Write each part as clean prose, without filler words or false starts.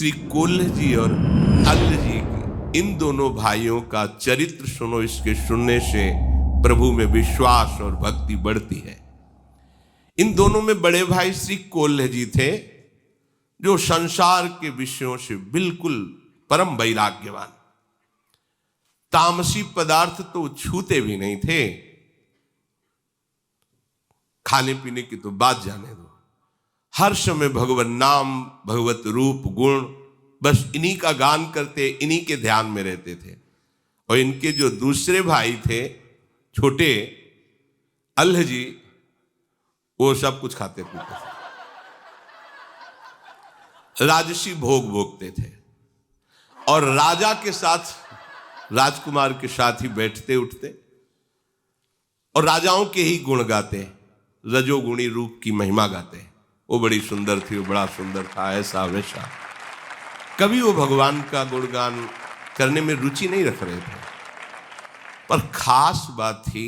श्री कोल्ह जी और अल्ल जी इन दोनों भाइयों का चरित्र सुनो। इसके सुनने से प्रभु में विश्वास और भक्ति बढ़ती है। इन दोनों में बड़े भाई श्री कोल्ह जी थे, जो संसार के विषयों से बिल्कुल परम वैराग्यवान, तामसी पदार्थ तो छूते भी नहीं थे। खाने पीने की तो बात जाने दो, हर समय भगवत नाम, भगवत रूप, गुण, बस इन्हीं का गान करते, इन्हीं के ध्यान में रहते थे। और इनके जो दूसरे भाई थे छोटे अल्ह जी, वो सब कुछ खाते पीते थे, राजसी भोग भोगते थे और राजा के साथ, राजकुमार के साथ ही बैठते उठते और राजाओं के ही गुण गाते, रजोगुणी रूप की महिमा गाते। वो बड़ी सुंदर थी, वो बड़ा सुंदर था, ऐसा वैसा। कभी वो भगवान का गुणगान करने में रुचि नहीं रख रहे थे। पर खास बात थी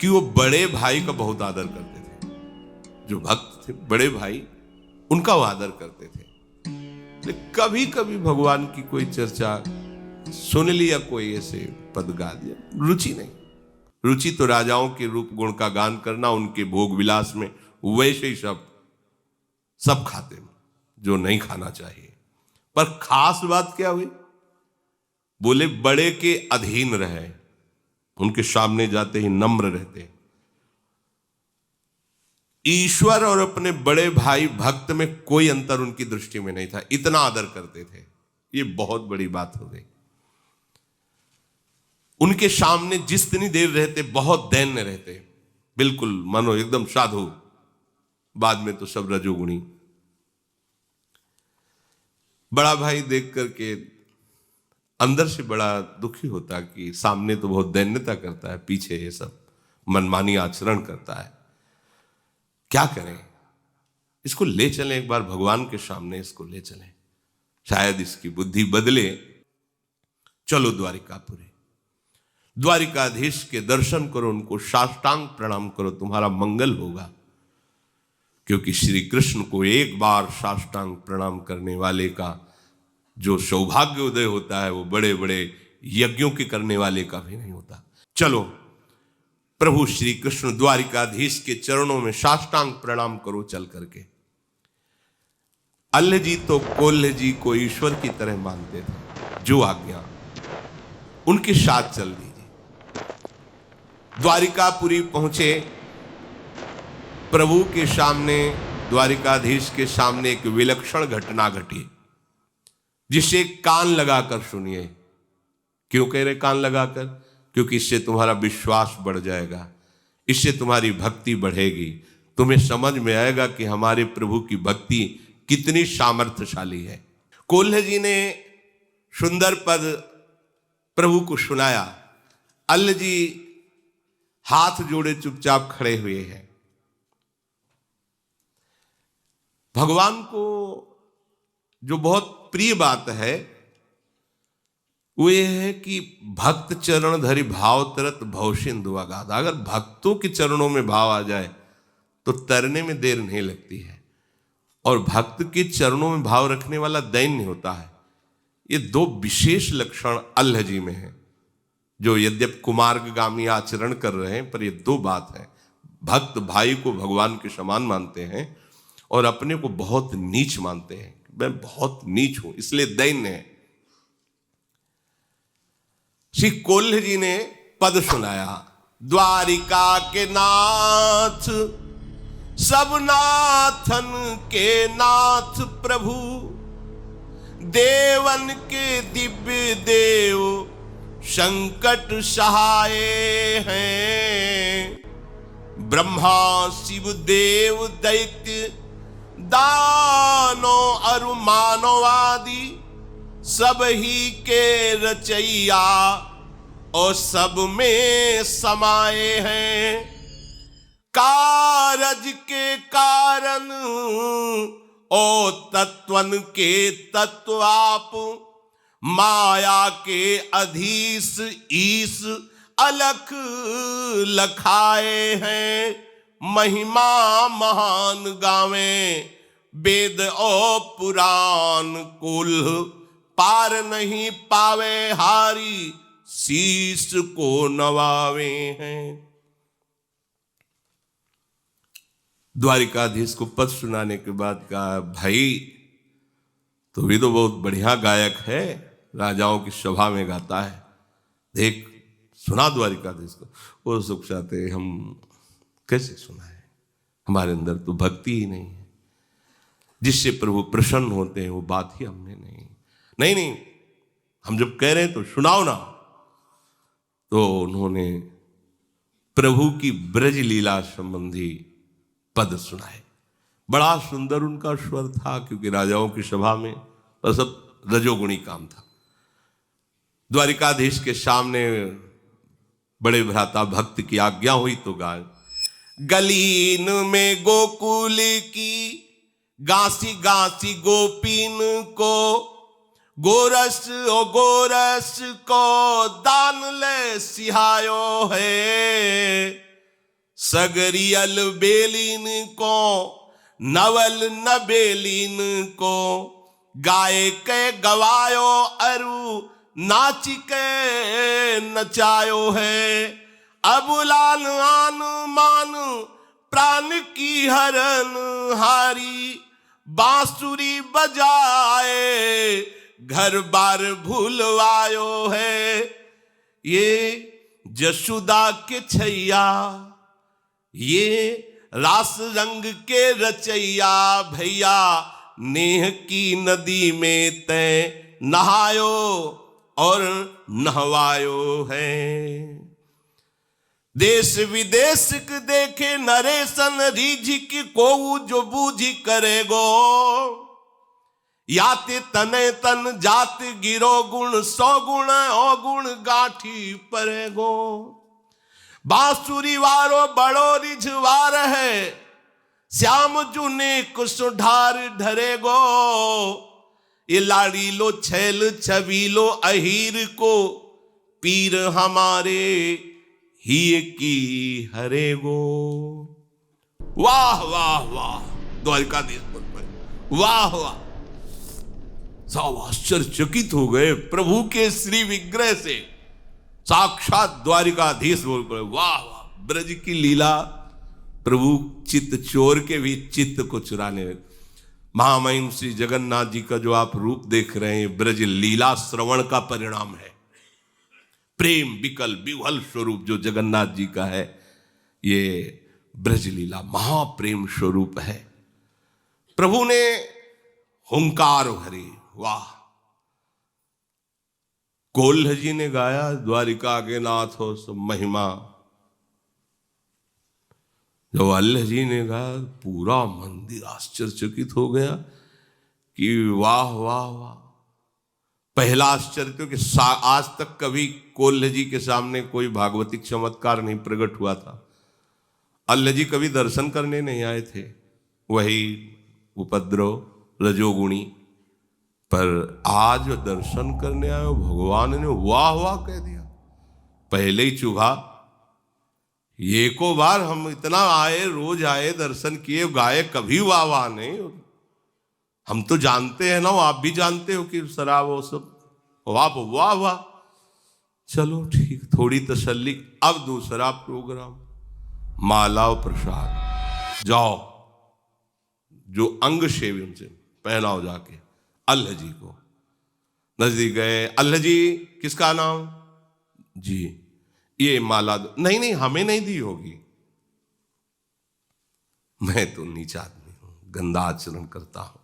कि वो बड़े भाई का बहुत आदर करते थे। जो भक्त थे बड़े भाई, उनका वो आदर करते थे। लेकिन कभी कभी भगवान की कोई चर्चा सुन लिया, कोई ऐसे पद गा दिया, रुचि नहीं। रुचि तो राजाओं के रूप गुण का गान करना, उनके भोग विलास में, वैसे ही सब खाते जो नहीं खाना चाहिए। पर खास बात क्या हुई, बोले बड़े के अधीन रहे, उनके सामने जाते ही नम्र रहते। ईश्वर और अपने बड़े भाई भक्त में कोई अंतर उनकी दृष्टि में नहीं था, इतना आदर करते थे। ये बहुत बड़ी बात हो गई। उनके सामने जितनी देर रहते बहुत दैन्य रहते, बिल्कुल मानो एकदम साधु। बाद में तो सब रजोगुणी। बड़ा भाई देख करके अंदर से बड़ा दुखी होता कि सामने तो बहुत दैन्यता करता है, पीछे ये सब मनमानी आचरण करता है। क्या करें, इसको ले चलें एक बार भगवान के सामने, इसको ले चलें, शायद इसकी बुद्धि बदले। चलो द्वारिकापुरी, द्वारिकाधीश के दर्शन करो, उनको साष्टांग प्रणाम करो, तुम्हारा मंगल होगा। क्योंकि श्री कृष्ण को एक बार साष्टांग प्रणाम करने वाले का जो सौभाग्य उदय होता है, वो बड़े बड़े यज्ञों के करने वाले का भी नहीं होता। चलो प्रभु श्री कृष्ण द्वारिकाधीश के चरणों में साष्टांग प्रणाम करो चल करके। अल्ल जी तो कोल्ह जी को ईश्वर की तरह मानते थे, जो आज्ञा उनके साथ चल दीजिए। द्वारिकापुरी पहुंचे, प्रभु के सामने, द्वारिकाधीश के सामने एक विलक्षण घटना घटी, जिसे कान लगाकर सुनिए। क्यों कह रहे कान लगाकर? क्योंकि इससे तुम्हारा विश्वास बढ़ जाएगा, इससे तुम्हारी भक्ति बढ़ेगी, तुम्हें समझ में आएगा कि हमारे प्रभु की भक्ति कितनी सामर्थ्यशाली है। कोल्ह जी ने सुंदर पद प्रभु को सुनाया। अल्ल जी हाथ जोड़े चुपचाप खड़े हुए हैं। भगवान को जो बहुत प्रिय बात है वो ये है कि भक्त चरण धरि भाव तरत भव सिंधु अगाध। अगर भक्तों के चरणों में भाव आ जाए तो तरने में देर नहीं लगती है। और भक्त के चरणों में भाव रखने वाला दैन्य होता है। ये दो विशेष लक्षण अल्ह जी में है, जो यद्यप कुमार्गामी आचरण कर रहे हैं, पर ये दो बात है। भक्त भाई को भगवान के समान मानते हैं और अपने को बहुत नीच मानते हैं। मैं बहुत नीच हूं, इसलिए दैन्य है। श्री कोल्ह जी ने पद सुनाया। द्वारिका के नाथ, सब नाथन के नाथ प्रभु, देवन के दिव्य देव संकट सहाय हैं। ब्रह्मा शिव देव दैत्य दानो अरु मानवादि, सब ही के रचैया और सब में समाये हैं। कारज के कारण ओ तत्वन के तत्व आप, माया के अधीश ईश अलख लखाए हैं। महिमा महान गावें वेद और पुराण कुल पार नहीं पावे हारी, शीश को नवावे हैं। द्वारिकाधीश को पद सुनाने के बाद कहा, भाई तो भी तो बहुत बढ़िया गायक है, राजाओं की सभा में गाता है, देख सुना द्वारिकाधीश को। वो सुख चाहते हम कैसे सुनाए, हमारे अंदर तो भक्ति ही नहीं है, जिससे प्रभु प्रसन्न होते हैं वो बात ही हमने नहीं, हम जब कह रहे हैं तो सुनाओ ना। तो उन्होंने प्रभु की ब्रज लीला संबंधी पद सुनाए। बड़ा सुंदर उनका स्वर था, क्योंकि राजाओं की सभा में तो सब रजोगुणी काम था। द्वारिकाधीश के सामने बड़े भ्राता भक्त की आज्ञा हुई तो गाय, गलीन में गोकुल की गासी गासी गोपीन को, गोरस ओ गोरस को दान ले सिहायो है। सगरियल बेलीन को नवल नबेलीन को, गाय के गवायो अरु नाच के नचायो है। अबुलान आन मान प्राण की हरन हारी, बांसुरी बजाए घर बार भूलवायो है। ये जशुदा के छैया, ये रास रंग के रचैया, भैया नेह की नदी में तय नहायो और नहवायो है। देश विदेश के देखे नरेशन रीझिक को जो बूझी करेगो, याते तने तन जात गिरो गुण, सौ गुण अवगुण गाठी परेगो। बांसुरी वारो बड़ो रिझवार है, श्याम जुने कुसुढार ढरेगो। ये लाड़ी लो छैल छबीलो अहीर को, पीर हमारे ही की हरेगो। वाह वाह वाह, द्वारिकाधीश बोल पड़े, वाह वाह। सब आश्चर्यचकित हो गए प्रभु के श्री विग्रह से। साक्षात द्वारिकाधीश बोल पड़े, वाह वाह। ब्रज की लीला, प्रभु चित्त चोर के भी चित्त को चुराने लगे। महामहिम श्री जगन्नाथ जी का जो आप रूप देख रहे हैं, ब्रज लीला श्रवण का परिणाम है। प्रेम विकल विह्वल स्वरूप जो जगन्नाथ जी का है, ये ब्रज लीला महाप्रेम स्वरूप है। प्रभु ने हुंकार भरी, वाह। कोल्ह जी ने गाया, द्वारिका के नाथ हो सब महिमा। जब अल्लाह जी ने गाया, पूरा मंदिर आश्चर्यचकित हो गया कि वाह वाह वाह। पहला आश्चर्य तो कि आज तक कभी कोल्ह जी के सामने कोई भागवतिक चमत्कार नहीं प्रकट हुआ था। अल्लाह जी कभी दर्शन करने नहीं आए थे, वही उपद्रव रजोगुणी। पर आज दर्शन करने आए, भगवान ने वाह वाह कह दिया। पहले ही चुभा, ये को बार हम इतना आए, रोज आए, दर्शन किए, गाए, कभी वाह वाह नहीं। हम तो जानते हैं ना, आप भी जानते हो कि शराब वो सब वाह वाह वाह। चलो ठीक, थोड़ी तसल्ली। अब दूसरा प्रोग्राम, माला और प्रसाद। जाओ, जो अंग शेव उनसे पहनाओ जाके अल्लाह जी को। नजदीक गए, अल्लाह जी किसका नाम? जी, ये माला दो। नहीं नहीं, हमें नहीं दी होगी, मैं तो नीच आदमी हूं, गंदा आचरण करता हूं,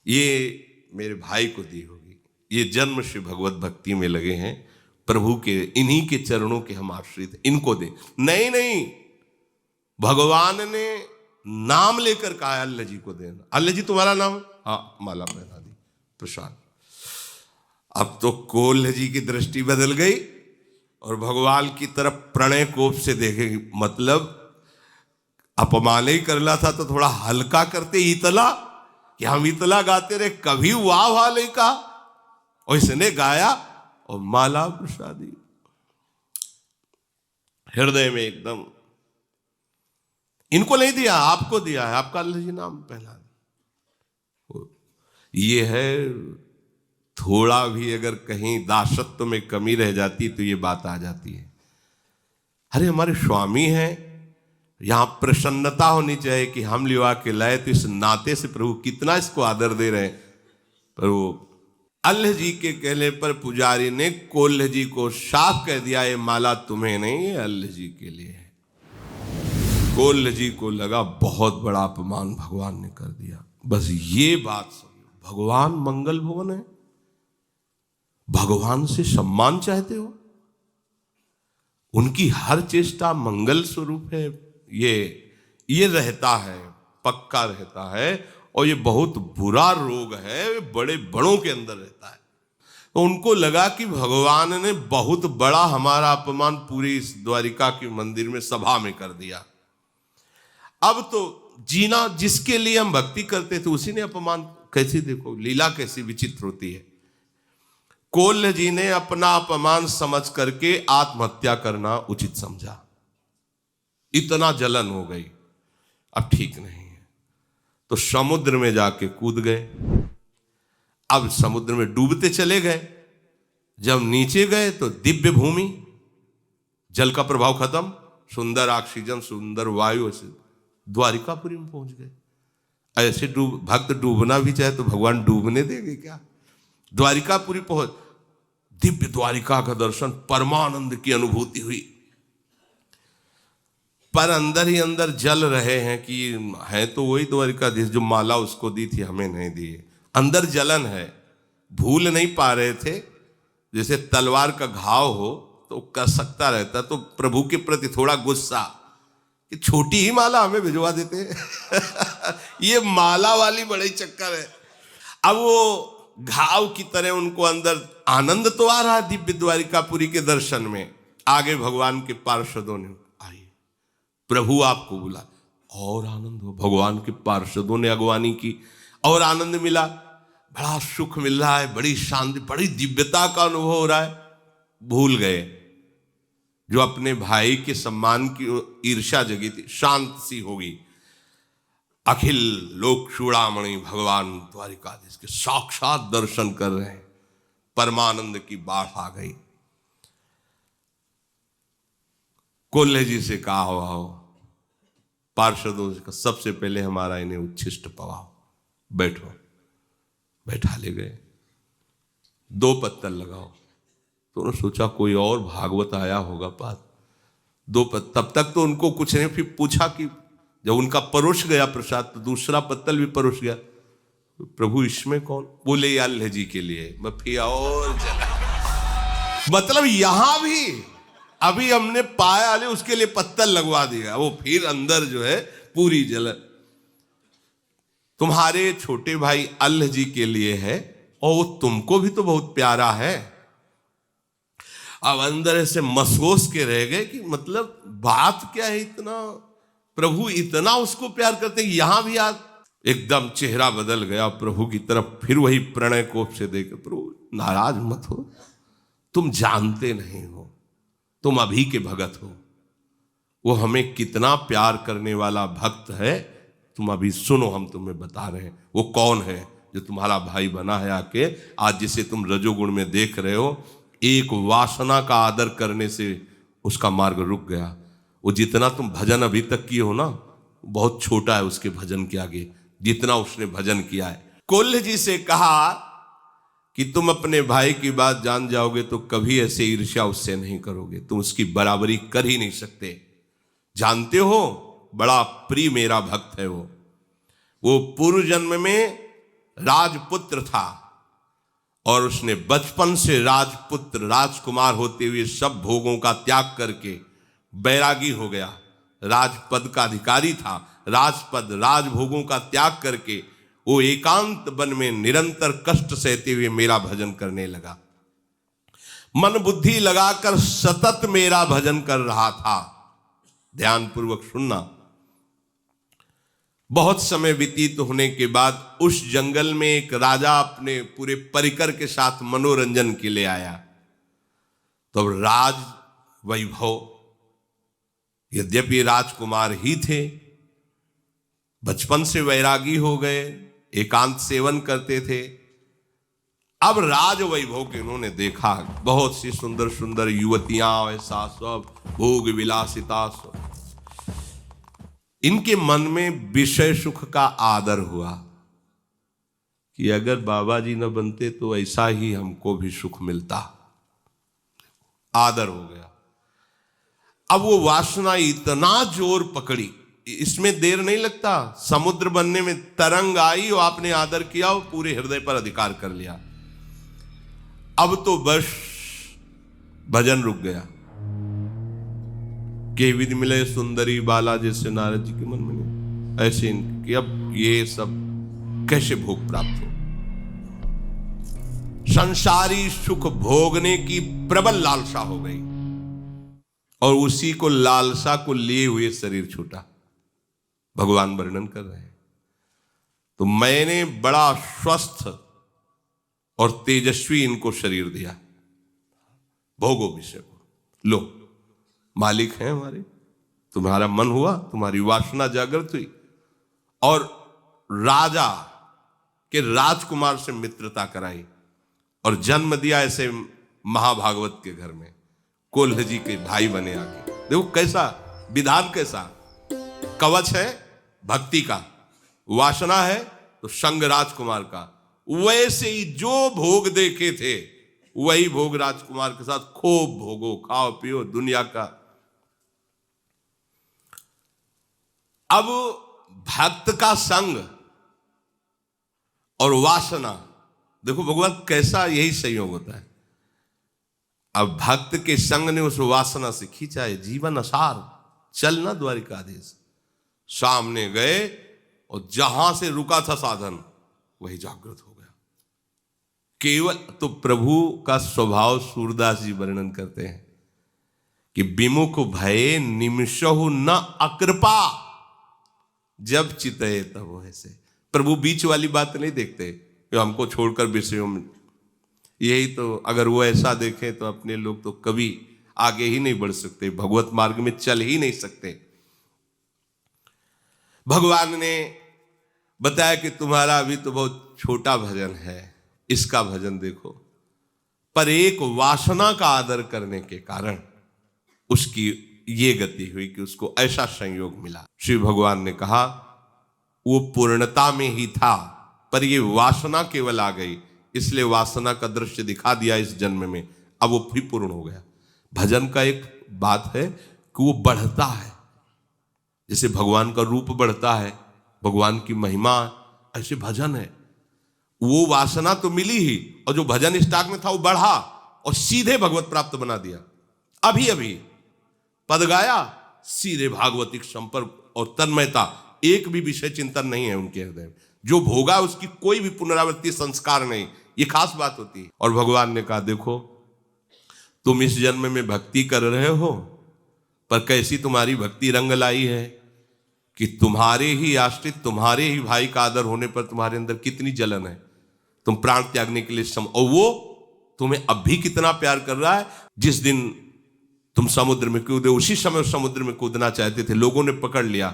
ये मेरे भाई को दी होगी। ये जन्म से भगवत भक्ति में लगे हैं, प्रभु के इन्हीं के चरणों के हम आश्रित, इनको दे। नहीं नहीं, भगवान ने नाम लेकर कहा अल्लाह जी को देना। अल्लाह जी तुम्हारा नाम? हाँ, माला पहना दी, प्रसाद। अब तो कोल्ह जी की दृष्टि बदल गई और भगवान की तरफ प्रणय कोप से देखेंगे। मतलब अपमान ही करना था तो थोड़ा हल्का करते, इतला कि हम इतला गाते रहे, कभी वाह वाह नहीं कहा। और इसने गाया और माला प्रसादी हृदय में एकदम। इनको नहीं दिया, आपको दिया है, आपका अल्लाह जी नाम पहना। ये है, थोड़ा भी अगर कहीं दासत्व में कमी रह जाती तो ये बात आ जाती है। अरे हमारे स्वामी हैं, यहां प्रसन्नता होनी चाहिए कि हम लिवा के लाए, तो इस नाते से प्रभु कितना इसको आदर दे रहे हैं। पर वो अल्लाह जी के कहने पर पुजारी ने कोल्ह जी को साफ कह दिया, ये माला तुम्हें नहीं, ये अल्लाह जी के लिए है। कोल्ह जी को लगा बहुत बड़ा अपमान भगवान ने कर दिया। बस ये बात समझो, भगवान मंगल भवन है, भगवान से सम्मान चाहते हो, उनकी हर चेष्टा मंगल स्वरूप है, ये रहता है, पक्का रहता है। और ये बहुत बुरा रोग है, बड़े बड़ों के अंदर रहता है। तो उनको लगा कि भगवान ने बहुत बड़ा हमारा अपमान पूरी इस द्वारिका के मंदिर में सभा में कर दिया। अब तो जीना जिसके लिए हम भक्ति करते थे उसी ने अपमान। कैसी देखो लीला कैसी विचित्र होती है। कोल्ह जी ने अपना अपमान समझ करके आत्महत्या करना उचित समझा। इतना जलन हो गई, अब ठीक नहीं है, तो समुद्र में जाके कूद गए। अब समुद्र में डूबते चले गए। जब नीचे गए तो दिव्य भूमि, जल का प्रभाव खत्म, सुंदर ऑक्सीजन, सुंदर वायु, ऐसे द्वारिकापुरी में पहुंच गए। ऐसे भक्त डूबना भी चाहे तो भगवान डूबने देंगे क्या? द्वारिकापुरी पहुंच, दिव्य द्वारिका का दर्शन, परमानंद की अनुभूति हुई। पर अंदर ही अंदर जल रहे हैं कि है तो वही द्वारिकाधीश जो माला उसको दी थी, हमें नहीं दी। अंदर जलन है, भूल नहीं पा रहे थे। जैसे तलवार का घाव हो तो कर सकता रहता, तो प्रभु के प्रति थोड़ा गुस्सा कि छोटी ही माला हमें भिजवा देते ये माला वाली बड़ी चक्कर है। अब वो घाव की तरह उनको अंदर आनंद तो आ रहा दिव्य द्वारिकापुरी के दर्शन में। आगे भगवान के पार्षदों ने, आइए प्रभु आपको बुला, और आनंद हो। भगवान के पार्षदों ने अगवानी की और आनंद मिला, बड़ा सुख मिल रहा है, बड़ी शांति, बड़ी दिव्यता का अनुभव हो रहा है। भूल गए जो अपने भाई के सम्मान की ईर्ष्या जगी थी, शांत सी होगी। अखिल लोक चूड़ामणि भगवान द्वारिकाधीश के साक्षात दर्शन कर रहे हैं, परमानंद की बाढ़ आ गई। कोल्हे जी से कहा हो, पार्षदों से कहा, सबसे पहले हमारा इन्हें उच्छिष्ट पवाओ, बैठो। बैठा ले गए, 2 पत्तल लगाओ। तो उन्होंने सोचा कोई और भागवत आया होगा पास, 2 पत्तल। तब तक तो उनको कुछ नहीं, फिर पूछा कि जब उनका परोस गया प्रसाद तो दूसरा पत्तल भी परोस गया। तो प्रभु इसमें कौन? बोले अल्लाह जी के लिए। मैं फिर और जला, मतलब यहां भी अभी हमने पाया ले उसके लिए पत्तल लगवा दिया, वो फिर अंदर जो है पूरी जलन। तुम्हारे छोटे भाई अल्लाह जी के लिए है और वो तुमको भी तो बहुत प्यारा है। अब अंदर ऐसे मसोस के रह गए कि मतलब बात क्या है, इतना प्रभु इतना उसको प्यार करते हैं। यहां भी आज एकदम चेहरा बदल गया प्रभु की तरफ, फिर वही प्रणय कोप से देख, प्रभु नाराज मत हो, तुम जानते नहीं हो, तुम अभी के भगत हो, वो हमें कितना प्यार करने वाला भक्त है, तुम अभी सुनो, हम तुम्हें बता रहे हैं वो कौन है जो तुम्हारा भाई बना है आके। आज जिसे तुम रजोगुण में देख रहे हो, एक वासना का आदर करने से उसका मार्ग रुक गया। वो जितना तुम भजन अभी तक किए हो ना, बहुत छोटा है उसके भजन के आगे, जितना उसने भजन किया है। कोल्ह जी से कहा कि तुम अपने भाई की बात जान जाओगे तो कभी ऐसे ईर्ष्या उससे नहीं करोगे, तुम उसकी बराबरी कर ही नहीं सकते। जानते हो बड़ा प्रिय मेरा भक्त है वो पूर्व जन्म में राजपुत्र था और उसने बचपन से राजपुत्र राजकुमार होते हुए सब भोगों का त्याग करके बैरागी हो गया। राजपद का अधिकारी था, राजपद राजभोगों का त्याग करके वो एकांत वन में निरंतर कष्ट सहते हुए मेरा भजन करने लगा। मन बुद्धि लगाकर सतत मेरा भजन कर रहा था। ध्यान पूर्वक सुनना। बहुत समय व्यतीत होने के बाद उस जंगल में एक राजा अपने पूरे परिकर के साथ मनोरंजन के लिए आया। तो राज वैभव, यद्यपि राजकुमार ही थे, बचपन से वैरागी हो गए, एकांत सेवन करते थे। अब राज वैभव के इन्होंने देखा, बहुत सी सुंदर सुंदर युवतियां, ऐसा सब भोग विलासिता सब। इनके मन में विषय सुख का आदर हुआ कि अगर बाबा जी न बनते तो ऐसा ही हमको भी सुख मिलता। आदर हो गया। अब वो वासना इतना जोर पकड़ी, इसमें देर नहीं लगता, समुद्र बनने में तरंग आई और आपने आदर किया और पूरे हृदय पर अधिकार कर लिया। अब तो बस भजन रुक गया। के विधि मिले सुंदरी बाला, जैसे नारद जी के मन में नहीं, ऐसे कि अब ये सब कैसे भोग प्राप्त हो। संसारी सुख भोगने की प्रबल लालसा हो गई और उसी को लालसा को लिए हुए शरीर छूटा। भगवान वर्णन कर रहे हैं, तो मैंने बड़ा स्वस्थ और तेजस्वी इनको शरीर दिया। भोगो विषय को, लो मालिक हैं हमारे। तुम्हारा मन हुआ, तुम्हारी वासना जागृत हुई और राजा के राजकुमार से मित्रता कराई और जन्म दिया ऐसे महाभागवत के घर में। कोल्ह जी के भाई बने आगे। देखो कैसा विधान, कैसा कवच है भक्ति का, वासना है तो संग राजकुमार का। वैसे ही जो भोग देखे थे वही भोग राजकुमार के साथ खूब भोगो, खाओ पियो दुनिया का। अब भक्त का संग और वासना, देखो भगवान कैसा यही संयोग होता है। अब भक्त के संग ने उस वासना से खींचा है, जीवन असार चलना द्वारिकाधीश। सामने गए और जहां से रुका था साधन वही जागृत हो गया। केवल तो प्रभु का स्वभाव सूरदास जी वर्णन करते हैं कि विमुख भये निमिषहु न अकृपा, जब चितये तब ऐसे। प्रभु बीच वाली बात नहीं देखते कि हमको छोड़कर विषयों में, यही तो अगर वो ऐसा देखें तो अपने लोग तो कभी आगे ही नहीं बढ़ सकते, भगवत मार्ग में चल ही नहीं सकते। भगवान ने बताया कि तुम्हारा अभी तो बहुत छोटा भजन है, इसका भजन देखो। पर एक वासना का आदर करने के कारण उसकी ये गति हुई कि उसको ऐसा संयोग मिला। श्री भगवान ने कहा वो पूर्णता में ही था, पर ये वासना केवल आ गई, इसलिए वासना का दृश्य दिखा दिया इस जन्म में। अब वो भी पूर्ण हो गया। भजन का एक बात है कि वो बढ़ता है, जैसे भगवान का रूप बढ़ता है, भगवान की महिमा, ऐसे भजन है। वो वासना तो मिली ही और जो भजन स्टॉक में था वो बढ़ा और सीधे भगवत प्राप्त बना दिया। अभी अभी पद गाया, सीधे भागवतिक संपर्क और तन्मयता, एक भी विषय चिंतन नहीं है उनके हृदय में। जो भोगा उसकी कोई भी पुनरावृत्ति संस्कार नहीं, ये खास बात होती है। और भगवान ने कहा देखो तुम इस जन्म में भक्ति कर रहे हो, पर कैसी तुम्हारी भक्ति रंग लाई है कि तुम्हारे ही आश्रित, तुम्हारे ही भाई का आदर होने पर तुम्हारे अंदर कितनी जलन है। तुम प्राण त्यागने के लिए और वो तुम्हें अब भी कितना प्यार कर रहा है। जिस दिन तुम समुद्र में कूदे उसी समय समुद्र में कूदना चाहते थे, लोगों ने पकड़ लिया,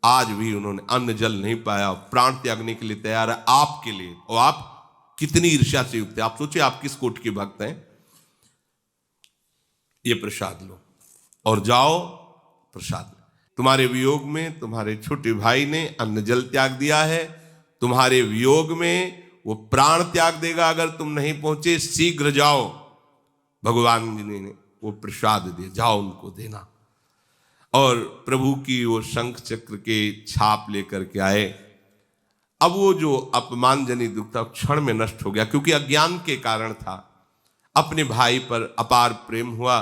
आज भी उन्होंने अन्न जल नहीं पाया, प्राण त्यागने के लिए तैयार है आपके लिए। और आप कितनी ईर्ष्या से युक्त है। आप सोचिए आप किस कोट के भक्त हैं। ये प्रसाद लो और जाओ प्रसाद। तुम्हारे वियोग में तुम्हारे छोटे भाई ने अन्न जल त्याग दिया है, तुम्हारे वियोग में वो प्राण त्याग देगा अगर तुम नहीं पहुंचे। शीघ्र जाओ, भगवान जी ने वो प्रसाद दिए, जाओ उनको देना। और प्रभु की वो शंख चक्र के छाप लेकर के आए। अब वो जो अपमानजनित दुख था क्षण में नष्ट हो गया, क्योंकि अज्ञान के कारण था। अपने भाई पर अपार प्रेम हुआ।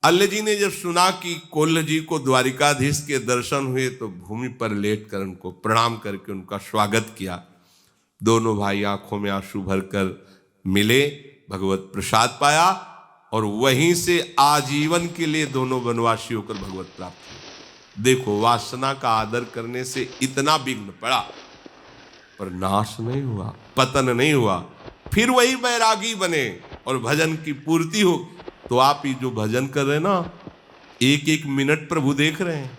अल्ल जी ने जब सुना कि कोल्ह जी को द्वारिकाधीश के दर्शन हुए तो भूमि पर लेट कर उनको प्रणाम करके उनका स्वागत किया। दोनों भाई आंखों में आंसू भरकर मिले, भगवत प्रसाद पाया और वहीं से आजीवन के लिए दोनों वनवासी होकर भगवत प्राप्त हुए। देखो वासना का आदर करने से इतना विघ्न पड़ा पर नाश नहीं हुआ, पतन नहीं हुआ, फिर वही बैरागी बने और भजन की पूर्ति हो। तो आप ही जो भजन कर रहे हैं ना, एक एक मिनट प्रभु देख रहे हैं।